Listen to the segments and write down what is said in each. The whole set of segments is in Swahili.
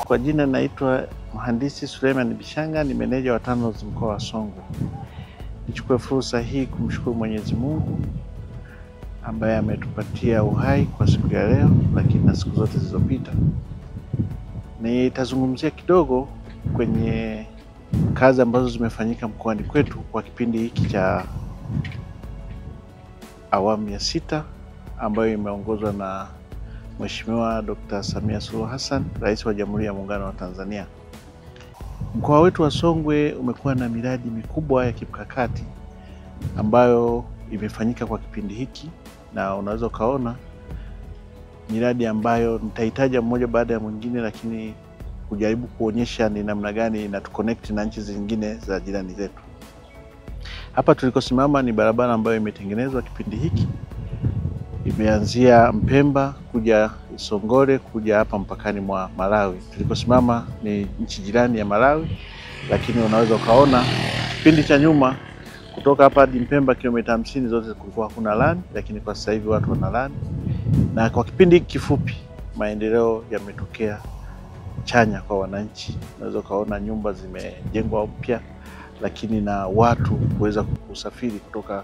Kwa jina naitwa Mhandisi Suleiman Bishanga, ni meneja wa TANROADS mkoa wa Songwe. Nichukue fursa hii kumshukuru Mwenyezi Mungu ambaye ametupatia uhai kwa siku ya leo, lakini na siku zote zilizopita. Nitazungumzia kidogo kwenye kazi ambazo zimefanyika mkoani kwetu kwa kipindi hiki cha awamu ya 6 ambayo imeongozwa na Mheshimiwa Dr. Samia Suluhu Hassan, Rais wa Jamhuri ya Muungano wa Tanzania. Mkoa wetu wa Songwe umekuwa na miradi mikubwa ya kimkakati ambayo imefanyika kwa kipindi hiki, na unaweza ukaona miradi ambayo nitahitaja mmoja baada ya mwingine, lakini kujaribu kuonyesha ni namna gani inatuconnect na nchi zingine za jirani zetu. Hapa tulikosimama ni barabara ambayo imetengenezwa kipindi hiki. Imeanzia Mpemba kuja Isongole kuja hapa mpakani mwa Malawi. Tulikosimama ni nchi jirani ya Malawi, lakini unaweza ukaona kipindi cha nyuma kutoka hapa hadi Mpemba kilomita 50 zote kulikuwa hakuna lami, lakini kwa sasa hivi watu wana lami. Na kwa kipindi kifupi maendeleo yametokea chanya kwa wananchi. Unaweza ukaona nyumba zimejengwa upya, lakini na watu kuweza kusafiri kutoka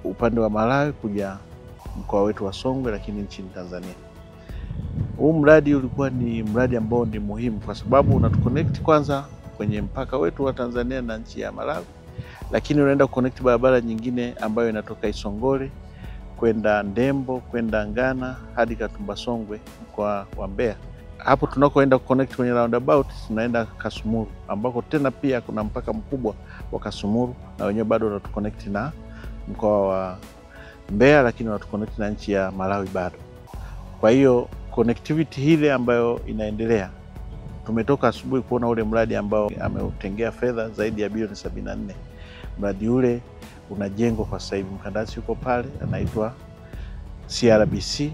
upande wa Malawi kuja mkoa wetu wa Songwe, lakini nchini Tanzania. Huu mradi ulikuwa ni mradi ambao ni muhimu kwa sababu unatuconnect kwanza kwenye mpaka wetu wa Tanzania na nchi ya Malawi, lakini unaenda connect barabara nyingine ambayo inatoka Isongole kwenda Ndembo, kwenda Ngana hadi Katumba Songwe mkoa wa Mbeya. Hapo tunakoenda connect kwenye roundabout tunaenda Kasumuru, ambako tena pia kuna mpaka mkubwa wa Kasumuru, na wenyewe bado unatuconnect na mkoa wa Mbeya, lakini unatuconnect na nchi ya Malawi bado. Kwa hiyo connectivity ile ambayo inaendelea, tumetoka asubuhi kuona ule mradi ambao ameutengea fedha zaidi ya bilioni 74. Mradi ule unajengwa kwa sasa hivi, mkandarasi yuko pale anaitwa CRBC,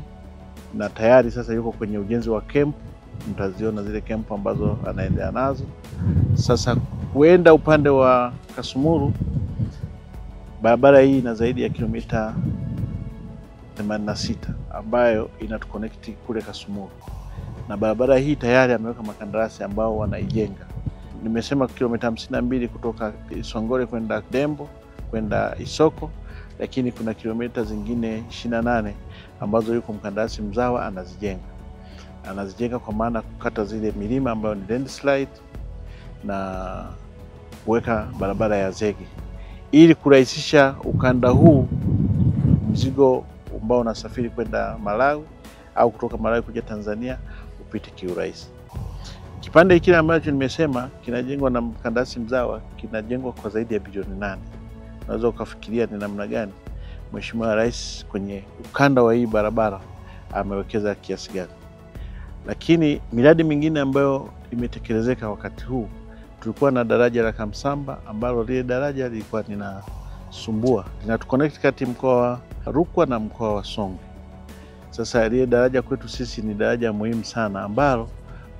na tayari sasa yuko kwenye ujenzi wa camp. Mtaziona zile camp ambazo anaendelea nazo. Sasa kuenda upande wa Kasumuru, barabara hii ina zaidi ya kilomita 86 ambayo inatuconnect kule Kasumuru, na barabara hii tayari ameweka makandarasi ambao wanaijenga. Nimesema kilomita 52 kutoka Isongole kwenda Dembo kwenda Isoko, lakini kuna kilomita zingine 28 ambazo yuko mkandarasi mzawa anazijenga kwa maana kukata zile milima ambayo ni landslide na kuweka barabara ya zege ili kurahisisha ukanda huu mzigo ambao unasafiri kwenda Malawi au kutoka Malawi kuja Tanzania upite kiurahisi. Kipande kile ambacho nimesema kinajengwa na mkandarasi mzawa kinajengwa kwa zaidi ya bilioni 8. Unaweza ukafikiria ni namna gani Mheshimiwa Rais kwenye ukanda wa hii barabara amewekeza kiasi gani. Lakini miradi mingine ambayo imetekelezeka wakati huu, tulikuwa na daraja la Kamsamba ambalo lile daraja lilikuwa linasumbua, linatuconnect kati mkoa wa Rukwa na mkoa wa Songwe. Sasa lile daraja kwetu sisi ni daraja muhimu sana ambalo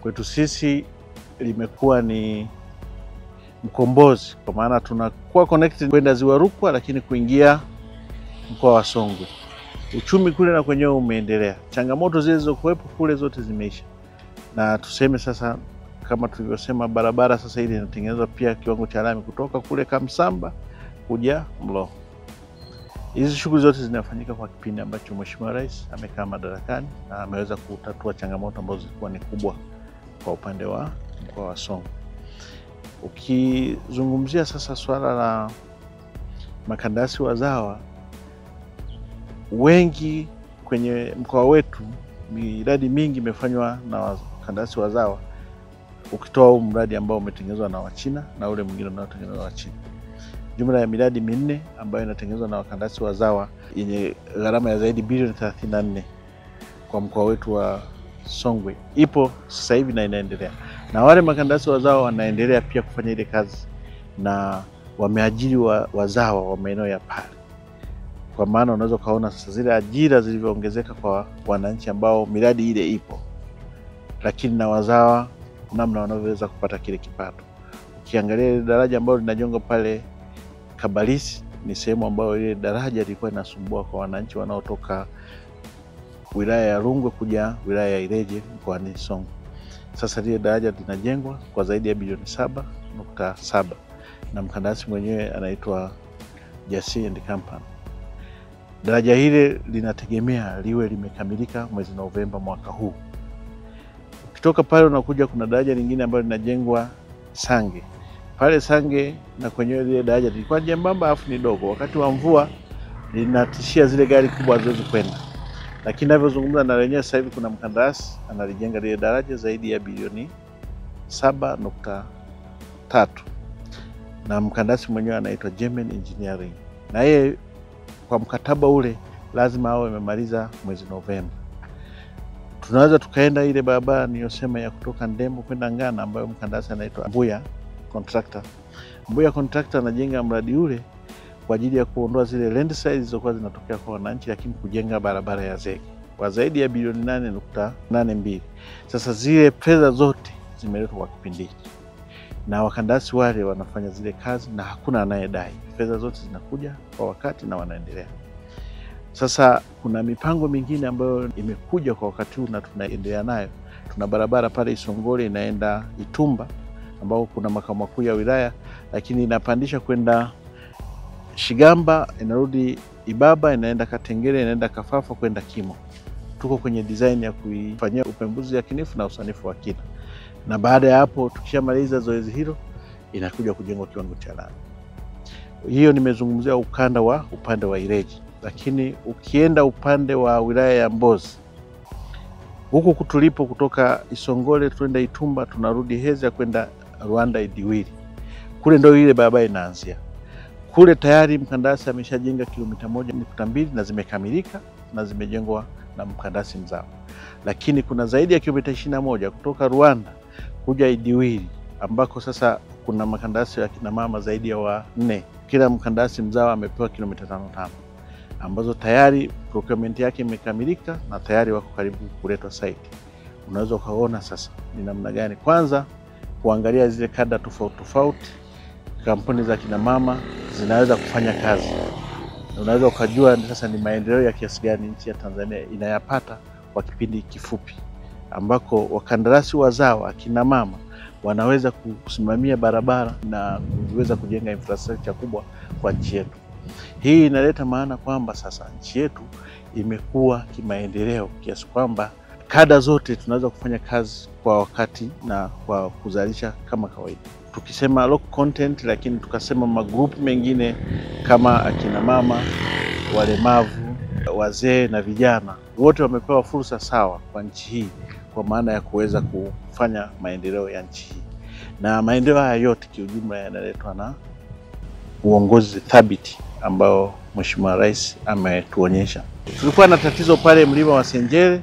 kwetu sisi limekuwa ni mkombozi, kwa maana tunakuwa connected kwenda Ziwa Rukwa lakini kuingia mkoa wa Songwe. Uchumi kule na kwenyewe umeendelea. Changamoto zile zilizokuwepo kule zote zimeisha. Na tuseme sasa kama tulivyosema, barabara sasa ile inatengenezwa pia kiwango cha lami kutoka kule Kamsamba kuja Mlowo. Hizi shughuli zote zinafanyika kwa kipindi ambacho Mheshimiwa Rais amekaa madarakani na ameweza kutatua changamoto ambazo zilikuwa ni kubwa kwa upande wa mkoa wa Songwe. Ukizungumzia sasa swala la makandarasi wazawa, wengi kwenye mkoa wetu, miradi mingi imefanywa na wakandarasi wazawa, ukitoa huu mradi ambao umetengenezwa na Wachina na ule mwingine unaotengenezwa na Wachina. Jumla ya miradi 4 ambayo inatengenezwa na wakandarasi wazawa yenye gharama ya zaidi bilioni 34 kwa mkoa wetu wa Songwe ipo sasa hivi na inaendelea. Na wale makandarasi wazawa wanaendelea pia kufanya ile kazi, na wameajiri wazawa wa maeneo ya pale. Kwa maana unaweza kaona sasa zile ajira zilivyoongezeka kwa wananchi ambao miradi ile ipo, lakini na wazawa namna wanavyoweza kupata kile kipato. Ukiangalia ile daraja ambalo linajengwa pale Kabalisi, ni sehemu ambayo ile daraja lilikuwa linasumbua kwa wananchi wanaotoka wilaya ya Rungwe kuja wilaya ya Ileje mkoani Songwe. Sasa lile daraja linajengwa kwa zaidi ya bilioni 7.7 na mkandarasi mwenyewe anaitwa Jassy and Company. Daraja hili linategemea liwe limekamilika mwezi Novemba mwaka huu. Ukitoka pale unakuja kuna daraja lingine ambalo linajengwa Sange. Pale Sange na kwenyewe lile daraja lilikuwa jembamba afu ni dogo. Wakati wa mvua linatishia zile gari kubwa haziwezi kwenda. Lakini ninavyozungumza na wenyewe sasa hivi kuna mkandarasi analijenga lile daraja zaidi ya bilioni 7.3. Na mkandarasi mwenyewe anaitwa German Engineering. Na yeye kwa mkataba ule lazima awe amemaliza mwezi Novemba. Tunaweza tukaenda ile barabara niliyosema ya kutoka Ndembo kwenda Ngana ambayo mkandarasi anaitwa Mbuya Contractor. Mbuya Contractor anajenga mradi ule kwa ajili ya kuondoa zile landslides zilizokuwa zinatokea kwa wananchi, lakini kujenga barabara ya zege kwa zaidi ya bilioni 8.82. Sasa zile fedha zote zimeletwa kwa kipindi hiki na wakandarasi wale wanafanya zile kazi na hakuna anayedai. Fedha zote zinakuja kwa wakati na wanaendelea. Sasa kuna mipango mingine ambayo imekuja kwa wakati huu na tunaendelea nayo. Tuna barabara pale Isongole inaenda Itumba ambao kuna makao makuu ya wilaya, lakini inapandisha kwenda Shigamba, inarudi Ibaba, inaenda Katengere, inaenda Kafafa kwenda Kimo. Tuko kwenye design ya kuifanyia upembuzi yakinifu na usanifu wa kina. Na baada ya hapo tukishamaliza zoezi hilo inakuja kujengwa kiwango cha lami. Hiyo nimezungumzia upande wa Ileje. Lakini ukienda upande wa wilaya ya Mbozi, huku tulipo kutoka Isongole tuenda Itumba tunarudi Heza kwenda Rwanda Idiwili. Kule ndio ile barabara inaanzia. Kule tayari mkandarasi ameshajenga kilomita 1.2 na zimekamilika na zimejengwa na mkandarasi mzao. Lakini kuna zaidi ya kilomita 21 kutoka Rwanda kuja Idiwili ambako sasa kuna mkandarasi wa kina mama zaidi ya 4. Kila mkandarasi mzao amepewa kilomita 5 ambazo tayari procurement yake imekamilika na tayari wako karibu kuletwa site. Unaweza ukaona sasa ni namna gani kwanza kuangalia zile kada tofauti kampuni za kina mama zinaweza kufanya kazi. Unaweza ukajua sasa ni maendeleo ya kiasi gani nchi ya Tanzania inayapata kwa kipindi kifupi, ambako wakandarasi wazao akina mama wanaweza kusimamia barabara na kuweza kujenga infrastructure kubwa kwa nchi yetu. Hii inaleta maana kwamba sasa nchi yetu imekuwa kimaendeleo kiasi kwamba kada zote tunaweza kufanya kazi kwa wakati na kwa kuzalisha kama kawaida. Tukisema local content, lakini tukasema magrupu mengine kama akina mama, walemavu, wazee na vijana, wote wamepewa fursa sawa kwa nchi hii kwa maana ya kuweza kufanya maendeleo ya nchi hii. Na maendeleo haya yote kiujumla yanaletwa na uongozi thabiti ambao Mheshimiwa Rais ametuonyesha. Tulikuwa na tatizo pale mlima wa Senjere.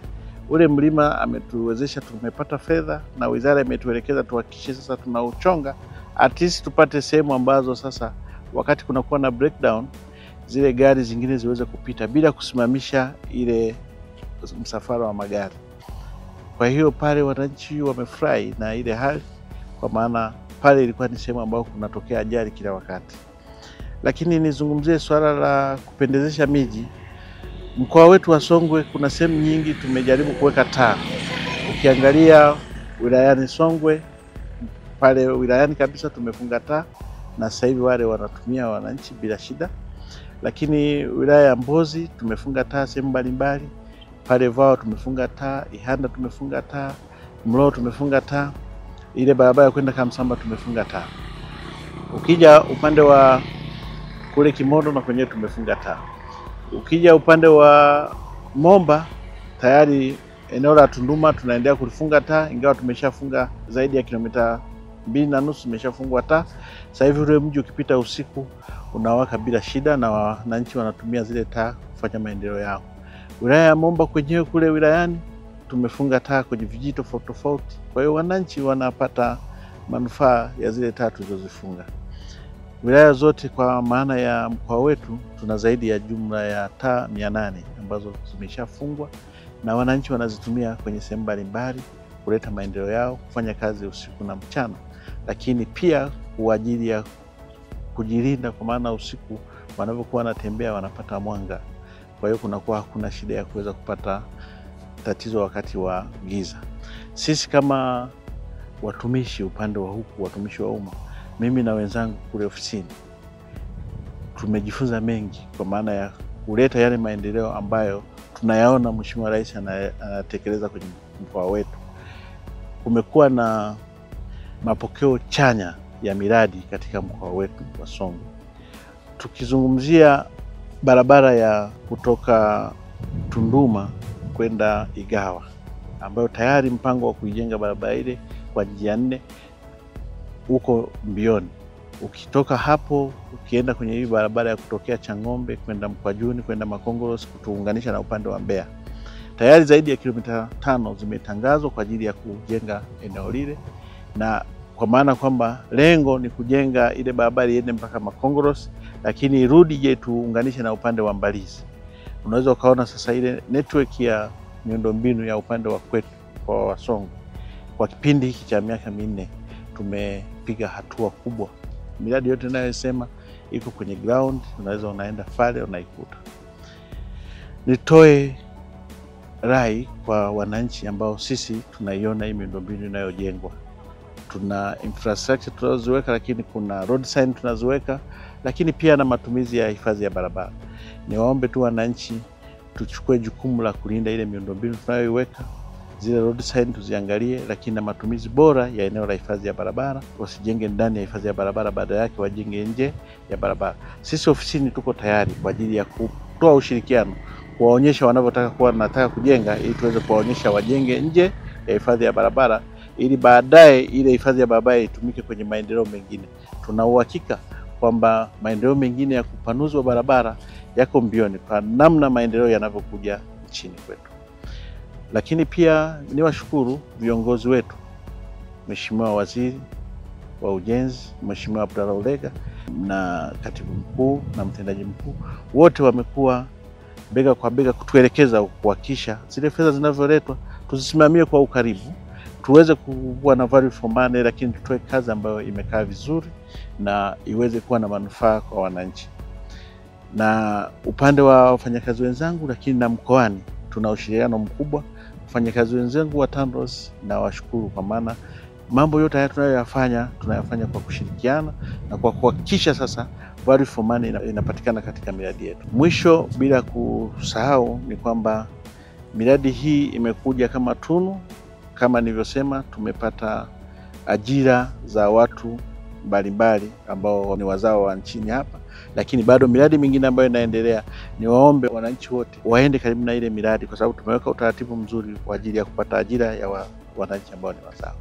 Ule mlima ametuwezesha, tumepata fedha na wizara imetuelekeza tuhakikishe sasa tunauchonga at least tupate sehemu ambazo sasa wakati kunakuwa na breakdown zile gari zingine ziweze kupita bila kusimamisha ile msafara wa magari. Kwa hiyo pale wananchi wamefurahi na ile hali, kwa maana pale ilikuwa ni sehemu ambayo kunatokea ajali kila wakati. Lakini nizungumzie swala la kupendezesha miji. Mkoa wetu wa Songwe kuna sehemu nyingi tumejaribu kuweka taa. Ukiangalia wilayani Songwe, pale wilayani kabisa tumefunga taa na sasa hivi wale wanatumia wananchi bila shida. Lakini wilaya ya Mbozi tumefunga taa sehemu mbalimbali. Pale Vao tumefunga taa, Ihanda tumefunga taa, Mlo tumefunga taa, ile barabara kwenda Kamsamba tumefunga taa. Ukija upande wa kule Kimondo na kwenyewe tumefunga taa. Ukija upande wa Momba tayari eneo la Tunduma tunaendelea kulifunga taa, ingawa tumeshafunga zaidi ya kilomita 2.5 tumeshafungwa taa. Sasa hivi ule mji ukipita usiku unawaka bila shida na wananchi wanatumia zile taa kufanya maendeleo yao. Wilaya ya Momba kwenyewe kule wilayani tumefunga taa kwenye vijiji tofauti. Kwa hiyo wananchi wanapata manufaa ya zile taa tulizozifunga. Wilaya zote kwa maana ya mkoa wetu tuna zaidi ya jumla ya taa 800 ambazo zimeshafungwa na wananchi wanazitumia kwenye sehemu mbalimbali kuleta maendeleo yao, kufanya kazi usiku na mchana, lakini pia kwa ajili ya kujilinda, kwa maana usiku wanapokuwa wanatembea wanapata mwanga. Kwa hiyo kunakuwa hakuna shida ya kuweza kupata tatizo wakati wa giza. Sisi kama watumishi upande wa huku, watumishi wa umma, mimi na wenzangu kule ofisini tumejifunza mengi, kwa maana ya kuleta yale maendeleo ambayo tunayaona Mheshimiwa Rais anatekeleza kwenye mkoa wetu. Kumekuwa na mapokeo chanya ya miradi katika mkoa wetu wa Songwe. Tukizungumzia barabara ya kutoka Tunduma kwenda Igawa, ambayo tayari mpango wa kuijenga barabara ile kwa njia 4 uko mbioni. Ukitoka hapo ukienda kwenye hii barabara ya kutokea Chang'ombe kwenda Mkwajuni kwenda Makongorosi kutuunganisha na upande wa Mbeya, tayari zaidi ya kilomita 5 zimetangazwa kwa ajili ya kujenga eneo lile, na kwa maana kwamba lengo ni kujenga ile barabara iende mpaka Makongorosi, lakini irudi je tuunganishe na upande wa Mbalizi. Unaweza ukaona sasa ile network ya miundombinu ya upande wa kwetu kwa Songwe kwa kipindi hiki cha miaka 4 tumepiga hatua kubwa. Miradi yote ninayosema iko kwenye ground, unaweza unaenda pale unaikuta. Nitoe rai kwa wananchi ambao sisi tunaiona hii miundombinu inayojengwa. Tuna infrastructure tunazoziweka, lakini kuna road sign tunaziweka, lakini pia na matumizi ya hifadhi ya barabara. Niwaombe tu wananchi tuchukue jukumu la kulinda ile miundombinu tunayoiweka. Zile road sign tuziangalie, lakini na matumizi bora ya eneo la hifadhi ya barabara. Wasijenge ndani ya hifadhi ya barabara, baada yake wajenge nje ya barabara. Sisi ofisini tuko tayari kwa ajili ya kutoa ushirikiano, kuwaonyesha wanataka kujenga, ili tuweze kuwaonyesha wajenge nje ya hifadhi ya barabara, ili baadaye ile hifadhi ya barabara itumike kwenye maendeleo mengine. Tuna uhakika kwamba maendeleo mengine ya kupanuzi wa barabara yako mbioni kwa namna maendeleo yanavyokuja nchini kwetu. Lakini pia niwashukuru viongozi wetu, Mheshimiwa Waziri wa Ujenzi, Mheshimiwa Abdallah Ulega, na Katibu Mkuu na Mtendaji Mkuu, wote wamekuwa bega kwa bega kutuelekeza kuhakikisha zile fedha zinavyoletwa tuzisimamie kwa ukaribu, tuweze kuwa na value for money, lakini tutoe kazi ambayo imekaa vizuri na iweze kuwa na manufaa kwa wananchi. Na upande wa wafanyakazi wenzangu, lakini na mkoani, tuna ushirikiano mkubwa. Wafanyakazi wenzangu wa TANROADS na washukuru, kwa maana mambo yote haya tunayafanya kwa kushirikiana na kwa kuhakikisha sasa value for money inapatikana katika miradi yetu. Mwisho bila kusahau ni kwamba miradi hii imekuja kama tunu. Kama nilivyosema, tumepata ajira za watu mbalimbali ambao ni wazao wa nchini hapa, lakini bado miradi mingine ambayo inaendelea. Niwaombe wananchi wote waende karibu na ile miradi, kwa sababu tumeweka utaratibu mzuri kwa ajili ya kupata ajira ya wananchi ambao ni wazao.